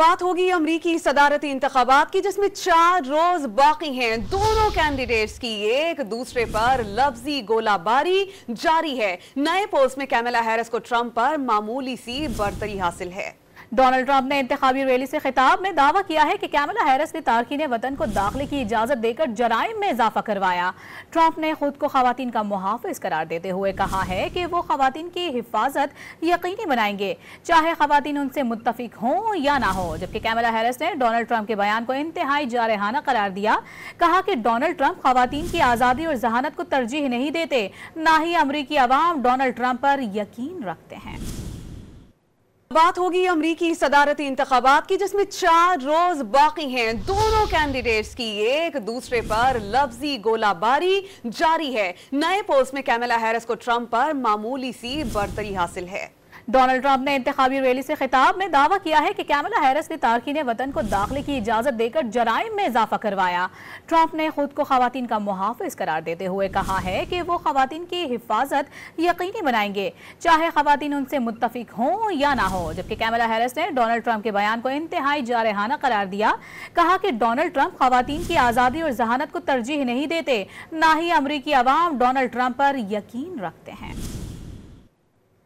बात होगी अमरीकी सदारती इंतखाबात की, जिसमें 4 रोज बाकी हैं। दोनों कैंडिडेट्स की एक दूसरे पर लफ्जी गोलाबारी जारी है। नए पोल्स में कैमला हैरिस को ट्रंप पर मामूली सी बढ़तरी हासिल है। डोनाल्ड ट्रंप ने इंतखाबी रैली से खिताब में दावा किया है कि कैमला हैरिस ने तारकीन वतन को दाखिले की इजाजत देकर जराइम में इजाफा करवाया। ट्रंप ने खुद को खवातीन का मुहाफिज करार देते हुए कहा है कि वो खवातीन की हिफाजत यकीनी बनाएंगे, चाहे खवातीन उनसे मुत्तफिक हों या ना हो। जबकि कैमला हैरिस ने डोनाल्ड ट्रंप के बयान को इंतहाई जारहाना करार दिया। कहा कि डोनाल्ड ट्रंप खवातीन की आज़ादी और जहानत को तरजीह नहीं देते, ना ही अमरीकी अवाम डोनाल्ड ट्रंप पर यकीन रखते हैं। बात होगी अमरीकी सदारती इंतखाबात की, जिसमें 4 रोज बाकी हैं। दोनों कैंडिडेट्स की एक दूसरे पर लफ्जी गोलाबारी जारी है। नए पोल्स में कैमला हैरिस को ट्रंप पर मामूली सी बढ़तरी हासिल है। डोनाल्ड ट्रंप ने इंतखाबी रैली से खिताब में दावा किया है कि कैमला हैरिस ने तारकीन वतन को दाखिले की इजाजत देकर जराइम में इजाफा करवाया। ट्रंप ने खुद को खवातीन का मुहाफिज करार देते हुए कहा है कि वो खवातीन की हिफाजत यकीनी बनाएंगे, चाहे खवातीन उनसे मुत्तफिक हों या ना हो। जबकि कैमला हैरिस ने डोनाल्ड ट्रंप के बयान को इंतहाई जारहाना करार दिया। कहा कि डोनाल्ड ट्रंप खवातीन की आज़ादी और जहानत को तरजीह नहीं देते, ना ही अमरीकी अवाम डोनाल्ड ट्रंप पर यकीन रखते हैं।